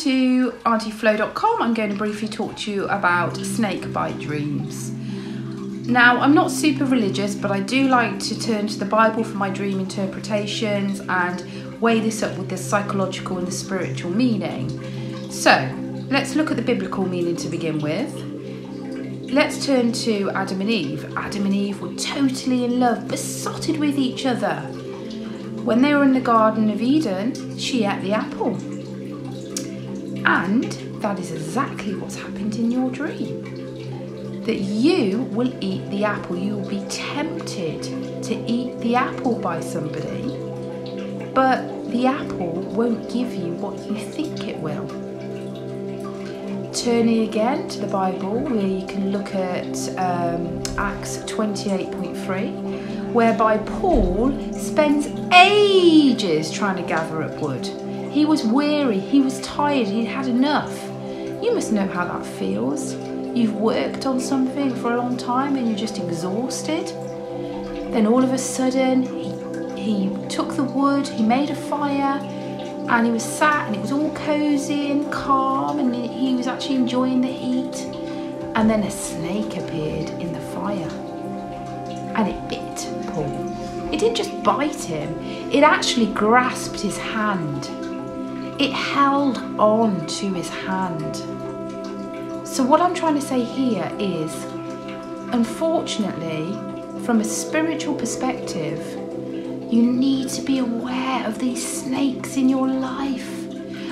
to Auntyflo.com. I'm going to briefly talk to you about snake bite dreams. Now, I'm not super religious, but I do like to turn to the Bible for my dream interpretations and weigh this up with the psychological and the spiritual meaning. So, let's look at the biblical meaning to begin with. Let's turn to Adam and Eve. Adam and Eve were totally in love, besotted with each other. When they were in the Garden of Eden, she ate the apple. And that is exactly what's happened in your dream. That you will eat the apple. You will be tempted to eat the apple by somebody, but the apple won't give you what you think it will. Turning again to the Bible, where you can look at Acts 28.3, whereby Paul spends ages trying to gather up wood. He was weary, he was tired, he'd had enough. You must know how that feels. You've worked on something for a long time and you're just exhausted. Then all of a sudden, he took the wood, he made a fire, and he was sat and it was all cosy and calm and he was actually enjoying the heat. And then a snake appeared in the fire and it bit Paul. It didn't just bite him, it actually grasped his hand. It held on to his hand. So what I'm trying to say here is, unfortunately, from a spiritual perspective, you need to be aware of these snakes in your life.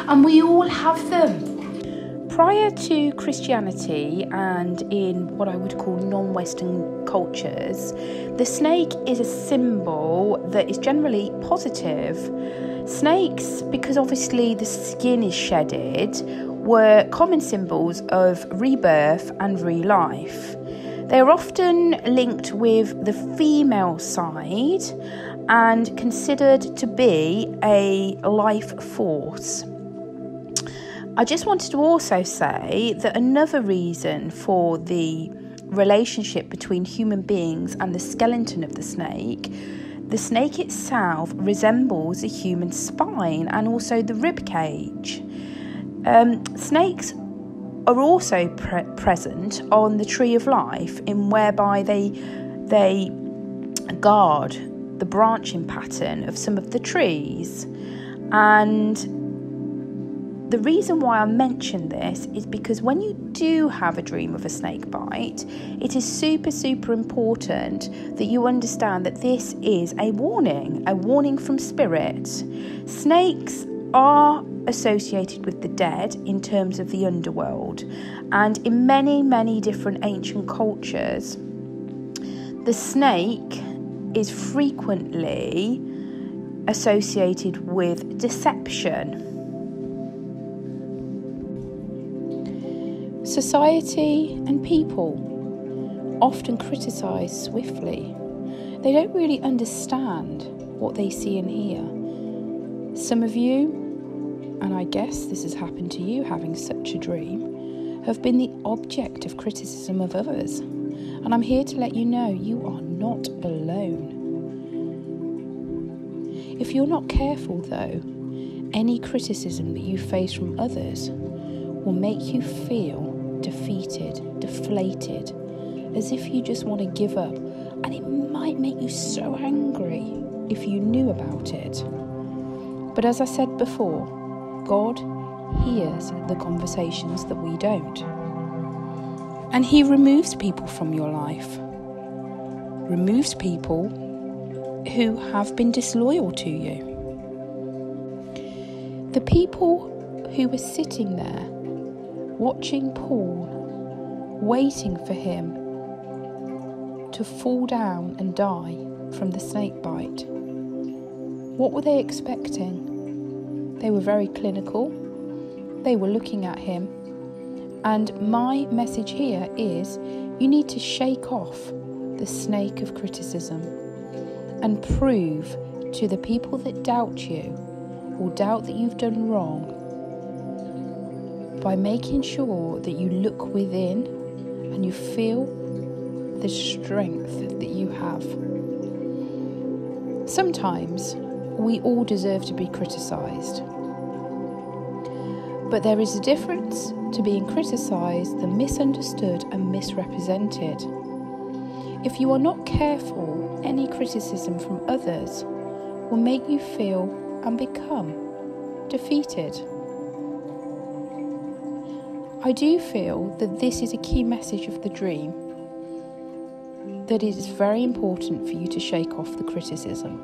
And we all have them. Prior to Christianity and in what I would call non-Western cultures, the snake is a symbol that is generally positive. Snakes, because obviously the skin is shedded, were common symbols of rebirth and re-life. They are often linked with the female side and considered to be a life force. I just wanted to also say that another reason for the relationship between human beings and the skeleton of the snake itself resembles a human spine and also the rib cage. Snakes are also present on the tree of life, in whereby they guard the branching pattern of some of the trees. And the reason why I mention this is because when you do have a dream of a snake bite, it is super, super important that you understand that this is a warning from spirit. Snakes are associated with the dead in terms of the underworld, and in many, many different ancient cultures, the snake is frequently associated with deception. Society and people often criticise swiftly. They don't really understand what they see and hear. Some of you, and I guess this has happened to you having such a dream, have been the object of criticism of others. And I'm here to let you know you are not alone. If you're not careful though, any criticism that you face from others will make you feel defeated, deflated, as if you just want to give up, and it might make you so angry if you knew about it. But as I said before, God hears the conversations that we don't. And He removes people from your life. Removes people who have been disloyal to you. The people who were sitting there, watching Paul, waiting for him to fall down and die from the snake bite. What were they expecting? They were very clinical. They were looking at him. And my message here is, you need to shake off the snake of criticism and prove to the people that doubt you or doubt that you've done wrong, by making sure that you look within and you feel the strength that you have. Sometimes we all deserve to be criticised, But there is a difference to being criticised than misunderstood and misrepresented. If you are not careful, any criticism from others will make you feel and become defeated. I do feel that this is a key message of the dream, that it is very important for you to shake off the criticism.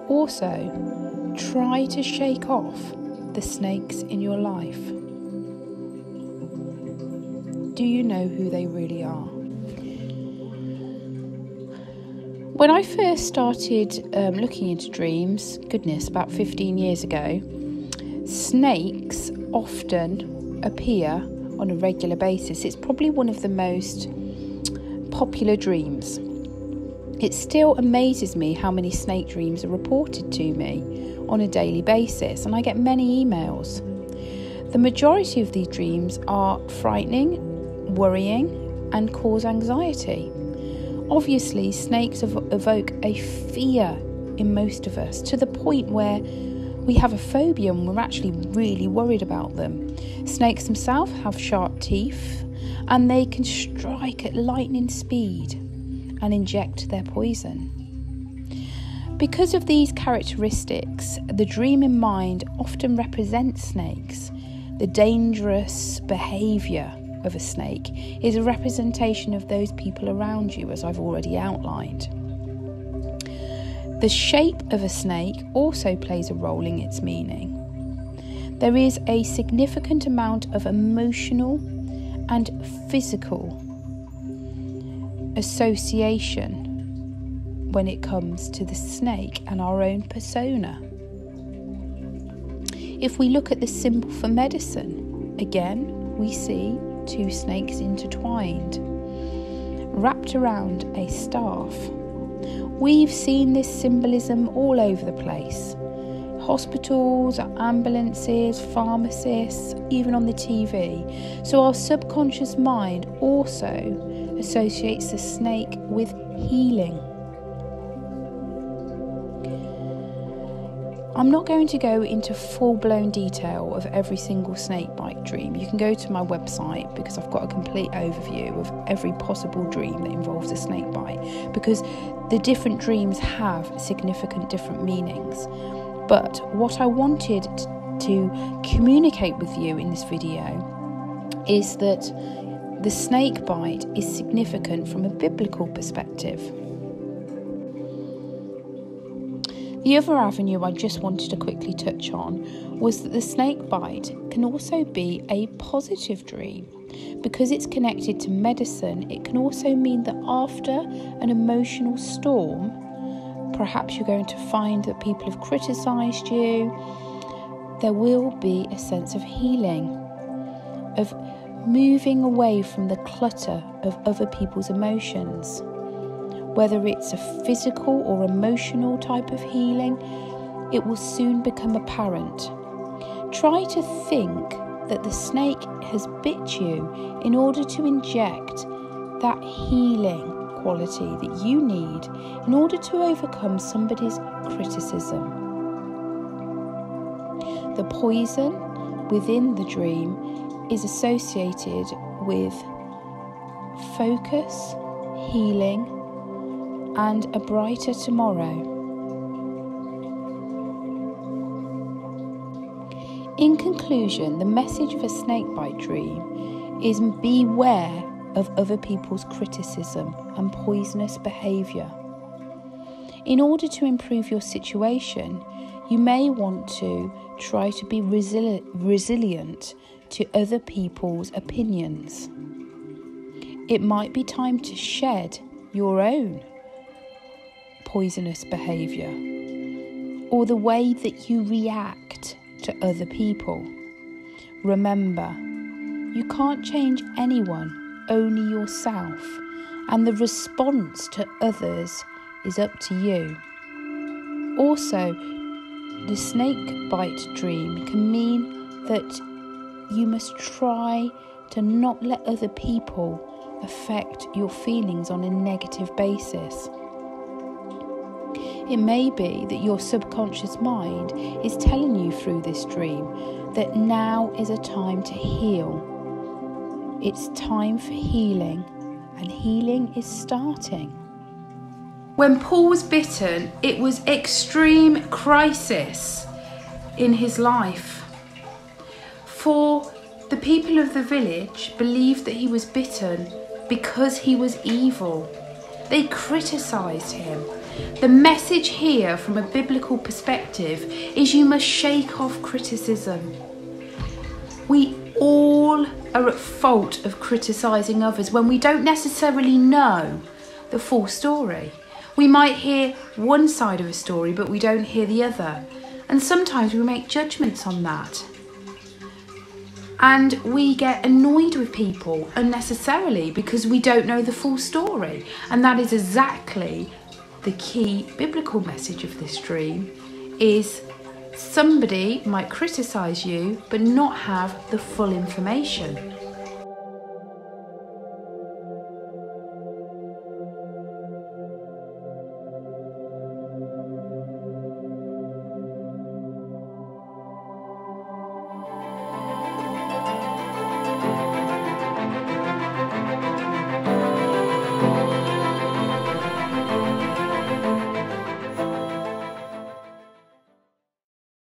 Also, try to shake off the snakes in your life. Do you know who they really are? When I first started looking into dreams, about 15 years ago, snakes often appear on a regular basis. It's probably one of the most popular dreams. It still amazes me how many snake dreams are reported to me on a daily basis, and I get many emails. The majority of these dreams are frightening, worrying, and cause anxiety. Obviously, snakes evoke a fear in most of us, to the point where we have a phobia and we're actually really worried about them. Snakes themselves have sharp teeth, and they can strike at lightning speed and inject their poison. Because of these characteristics, the dream in mind often represents snakes. The dangerous behaviour of a snake is a representation of those people around you, as I've already outlined. The shape of a snake also plays a role in its meaning. There is a significant amount of emotional and physical association when it comes to the snake and our own persona. If we look at the symbol for medicine, again, we see two snakes intertwined, wrapped around a staff. We've seen this symbolism all over the place. Hospitals, ambulances, pharmacists, even on the TV. So our subconscious mind also associates the snake with healing. I'm not going to go into full-blown detail of every single snake bite dream. You can go to my website, because I've got a complete overview of every possible dream that involves a snake bite, because the different dreams have significant different meanings. But what I wanted to communicate with you in this video is that the snake bite is significant from a biblical perspective. The other avenue I just wanted to quickly touch on was that the snake bite can also be a positive dream. Because it's connected to medicine, it can also mean that after an emotional storm, perhaps you're going to find that people have criticised you, there will be a sense of healing, of moving away from the clutter of other people's emotions. Whether it's a physical or emotional type of healing, it will soon become apparent. Try to think that the snake has bit you in order to inject that healing quality that you need in order to overcome somebody's criticism. The poison within the dream is associated with focus, healing, and a brighter tomorrow. In conclusion, the message of a snakebite dream is beware of other people's criticism and poisonous behaviour. In order to improve your situation, you may want to try to be resilient to other people's opinions. It might be time to shed your own poisonous behaviour, or the way that you react to other people. Remember, you can't change anyone, only yourself, and the response to others is up to you. Also, the snake bite dream can mean that you must try to not let other people affect your feelings on a negative basis. It may be that your subconscious mind is telling you through this dream that now is a time to heal. It's time for healing, and healing is starting. When Paul was bitten, it was extreme crisis in his life. For the people of the village believed that he was bitten because he was evil. They criticised him. The message here from a biblical perspective is you must shake off criticism. We all are at fault of criticising others when we don't necessarily know the full story. We might hear one side of a story, but we don't hear the other. And sometimes we make judgments on that. And we get annoyed with people unnecessarily because we don't know the full story. And that is exactly the key biblical message of this dream, is somebody might criticise you but not have the full information.